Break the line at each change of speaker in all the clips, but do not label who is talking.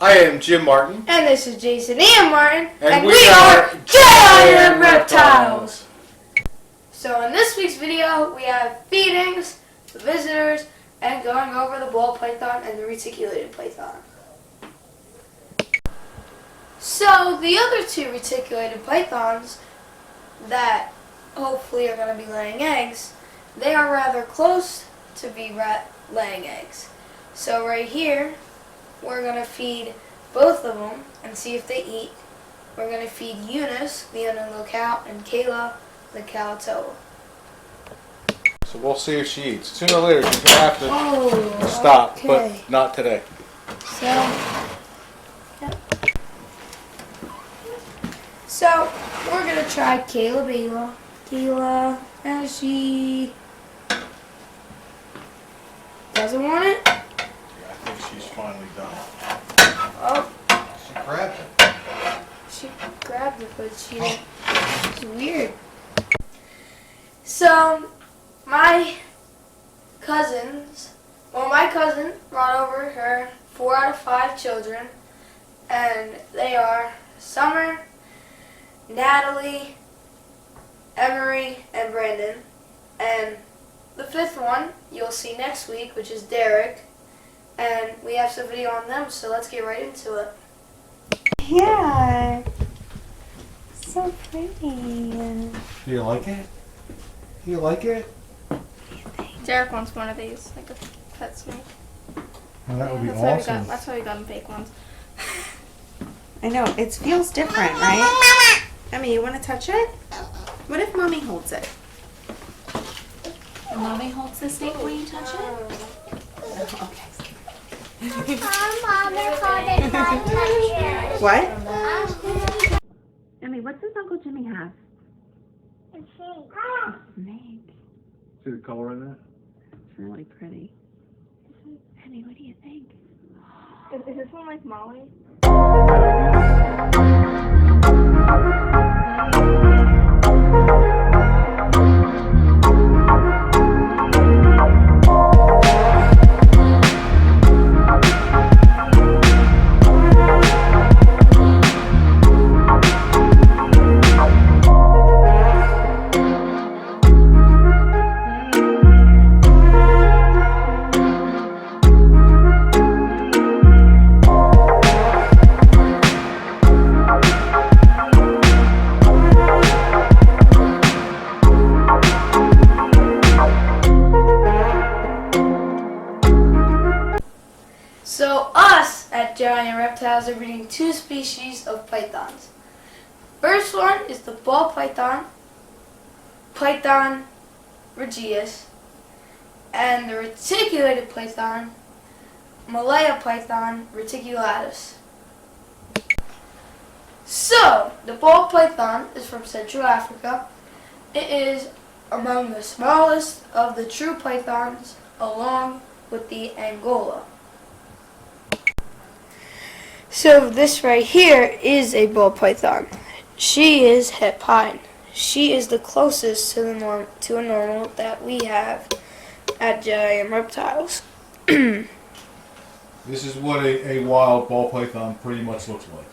I am Jim Martin.
And this is Jason and Martin.
And we are
J.I.M.Reptiles. So in this week's video, we have feedings, the visitors, and going over the ball python and the reticulated python. So the other two reticulated pythons that hopefully are going to be laying eggs, they are rather close to be laying eggs. So right here, we're going to feed both of them and see if they eat. We're going to feed Eunice, the Unknown Cow, and Kayla, the Cow Toa.
So we'll see if she eats. Sooner or later, she's going to have to stop,
okay.
but not today.
So, yep. So, we're going to try Kayla. And she doesn't want it.
Yeah, I think she's finally done.
Oh.
She grabbed it.
She grabbed it, but she's weird. So, my cousin brought over her 4 out of 5 children, and they are Summer, Natalie, Emery, and Brandon. And the 5th one you'll see next week, which is Derek, and we have some video on them, so let's get right into it.
Yeah, so pretty.
Do you like it? Do you like it?
Derek wants one of these, like a pet snake.
Well, that would be
That's
awesome.
That's why we got him fake ones.
I know, it feels different, right? Emmy, you want to touch it? What if Mommy holds it? Mommy holds the snake when you touch it? Okay. What? Emmy, what does Uncle Jimmy have? A snake.
See the color in that?
It's really pretty. Emmy, what do you think?
Is this one like Molly?
So us at J.I.M.Reptiles are breeding 2 species of pythons. First one is the ball python, Python regius, and the reticulated python, Malaya python reticulatus. So, the ball python is from Central Africa. It is among the smallest of the true pythons, along with the Angola. So this right here is a ball python. She is het pine. She is the closest to a normal that we have at J.I.M.Reptiles.
This is what a wild ball python pretty much looks like.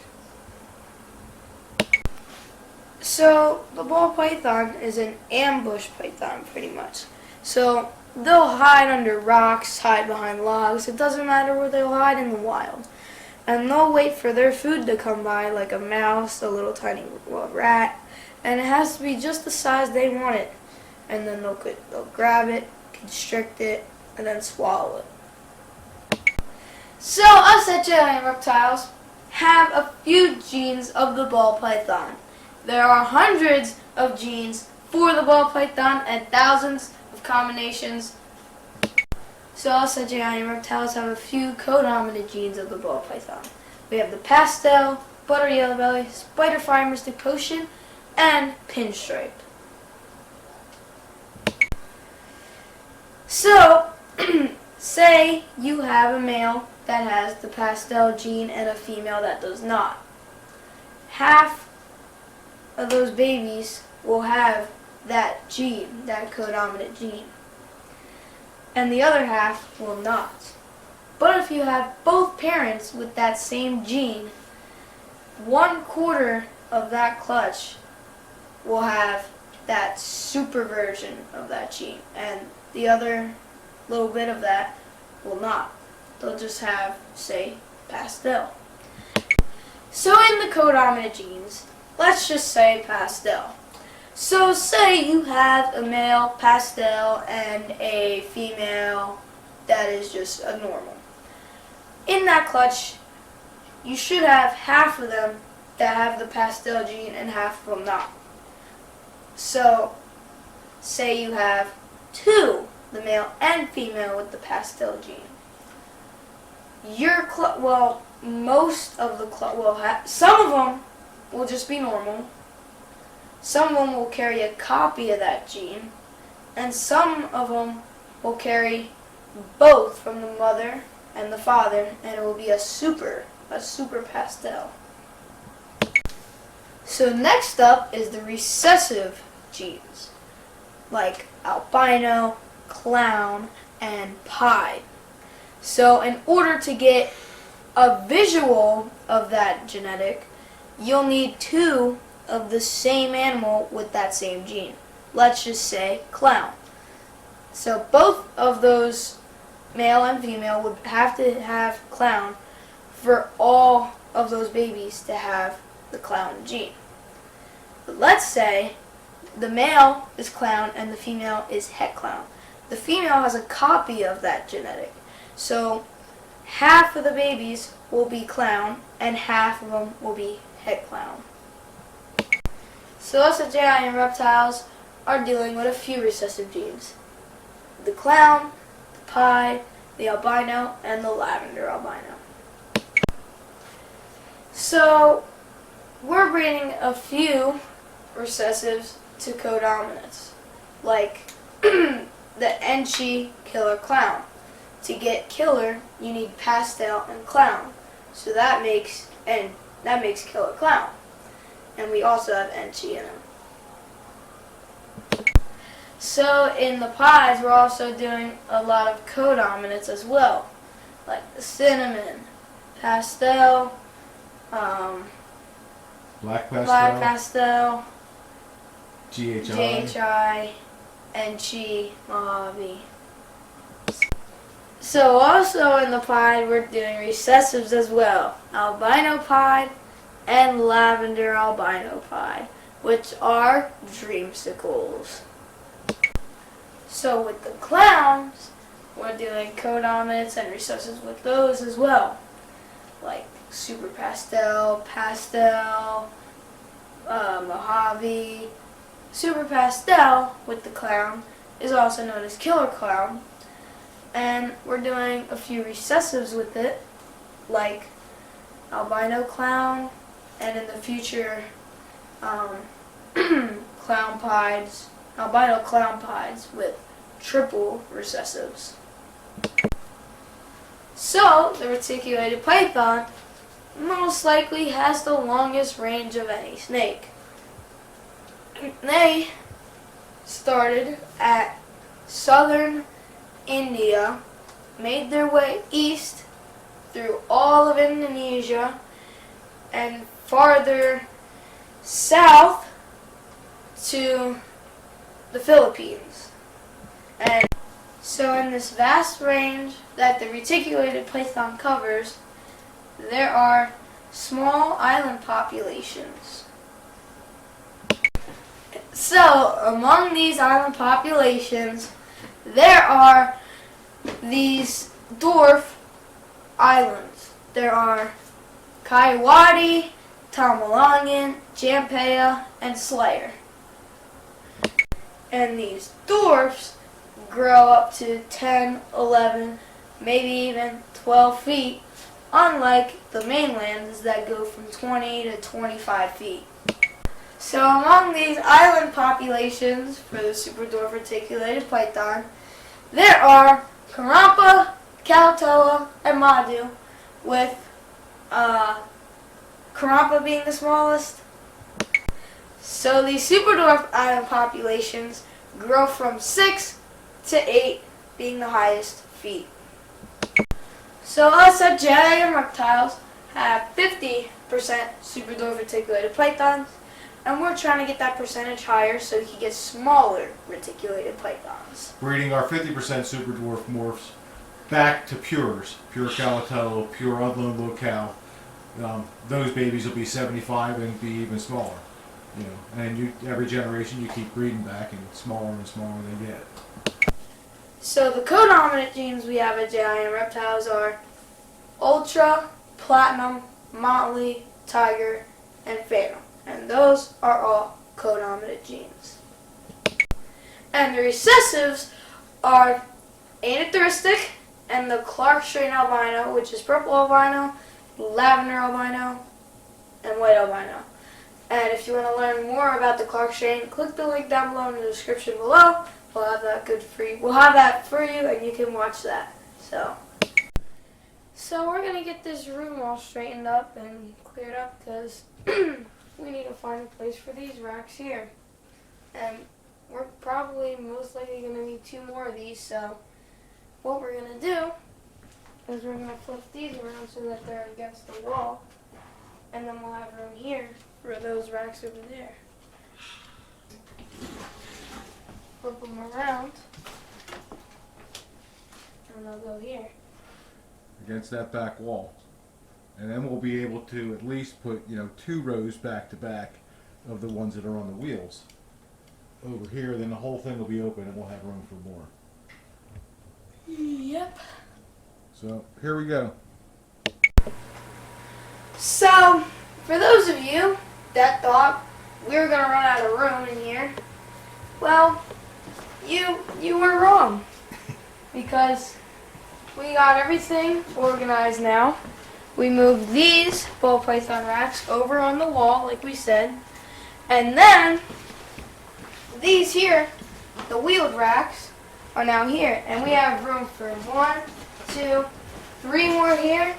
So the ball python is an ambush python pretty much. So they'll hide under rocks, hide behind logs. It doesn't matter where they'll hide in the wild. And they'll wait for their food to come by, like a mouse, a little tiny rat, and it has to be just the size they want it. And then they'll grab it, constrict it, and then swallow it. So us at J.I.M.Reptiles have a few genes of the ball python. There are hundreds of genes for the ball python and thousands of combinations. So us at J.I.M.Reptiles have a few codominant genes of the ball python. We have the pastel, butter yellow belly, spider fire mystic potion, and pinstripe. So, say you have a male that has the pastel gene and a female that does not. Half of those babies will have that gene, that codominant gene. And the other half will not. But if you have both parents with that same gene, 1/4 of that clutch will have that super version of that gene, and the other little bit of that will not. They'll just have, say, pastel. So in the codominant genes, let's just say pastel. So say you have a male pastel and a female that is just a normal. In that clutch, you should have half of them that have the pastel gene and half of them not. So say you have 2, the male and female with the pastel gene. Most of the clutch will have, some of them will just be normal. Some of them will carry a copy of that gene, and some of them will carry both from the mother and the father, and it will be a super pastel. So next up is the recessive genes, like albino, clown, and pied. So in order to get a visual of that genetic, you'll need 2 of the same animal with that same gene. Let's just say clown. So both of those, male and female, would have to have clown for all of those babies to have the clown gene. But let's say the male is clown and the female is het clown. The female has a copy of that genetic. So half of the babies will be clown and half of them will be het clown. So us at J.I.M.Reptiles are dealing with a few recessive genes. The clown, the pied, the albino, and the lavender albino. So we're breeding a few recessives to codominants, like the Enchi killer clown. To get killer, you need pastel and clown. So that makes killer clown. And we also have Enchi in them. So in the pies, we're also doing a lot of codominants as well, like the cinnamon, pastel,
Black pastel,
black pastel,
GHI.
JHI, Enchi, Mojave. So also in the pied, we're doing recessives as well, albino pied and lavender albino pied, which are dreamsicles. So with the clowns, we're doing codominants and recessives with those as well, like super pastel, Mojave. Super pastel with the clown is also known as killer clown, and we're doing a few recessives with it, like albino clown, and in the future, clown pieds, albino clown pieds with triple recessives. So the reticulated python most likely has the longest range of any snake. They started at southern India, made their way east through all of Indonesia, and farther south to the Philippines. And so in this vast range that the reticulated python covers, there are small island populations. So among these island populations, there are these dwarf islands. There are Kaiwadi, Tamalangan, Jampea, and Slayer. And these dwarfs grow up to 10, 11, maybe even 12 feet, unlike the mainlands that go from 20 to 25 feet. So among these island populations for the super dwarf reticulated python, there are Karampa, Calatoa, and Madu, with Karampa being the smallest. So these super dwarf island populations grow from 6 to 8 being the highest feet. So us at J.I.M. Reptiles have 50% superdwarf reticulated pythons, and we're trying to get that percentage higher so we can get smaller reticulated pythons.
Breeding our 50% super dwarf morphs back to pures, pure Calicello, pure Udlone locale. Those babies will be 75 and be even smaller. You know, and every generation you keep breeding back, and smaller they get.
So the codominant genes we have at J.I.M. Reptiles are Ultra, Platinum, Motley, Tiger, and Phantom. And those are all codominant genes. And the recessives are Anathoristic and the Clark Strain albino, which is purple albino, lavender albino, and white albino. And if you want to learn more about the Clark Strain, click the link down below in the description below. We'll have that We'll have that for you, and you can watch that. So we're gonna get this room all straightened up and cleared up because we need to find a place for these racks here. And we're probably most likely gonna need 2 more of these. So what we're gonna do is we're gonna flip these around so that they're against the wall, and then we'll have room here for those racks over there. Flip them around, and they'll go here.
Against that back wall. And then we'll be able to at least put, 2 rows back to back of the ones that are on the wheels over here. Then the whole thing will be open and we'll have room for more.
Yep.
So here we go.
So, for those of you that thought we were going to run out of room in here, well, you were wrong. Because we got everything organized now. We moved these ball python racks over on the wall, like we said. And then, these here, the wheeled racks, are now here. And we have room for 1, 2, 3 more here.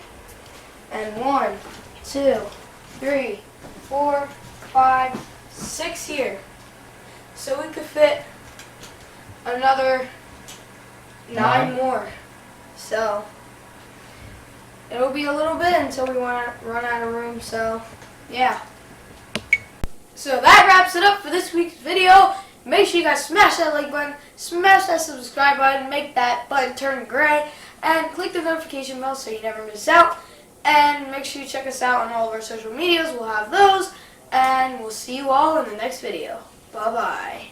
And 1, 2, 3, 4, 5, 6 here. So we could fit another 9 more. So it'll be a little bit until we run out of room. So yeah. So that wraps it up for this week's video. Make sure you guys smash that like button, smash that subscribe button, make that button turn gray, and click the notification bell so you never miss out. And make sure you check us out on all of our social medias. We'll have those. And we'll see you all in the next video. Bye-bye.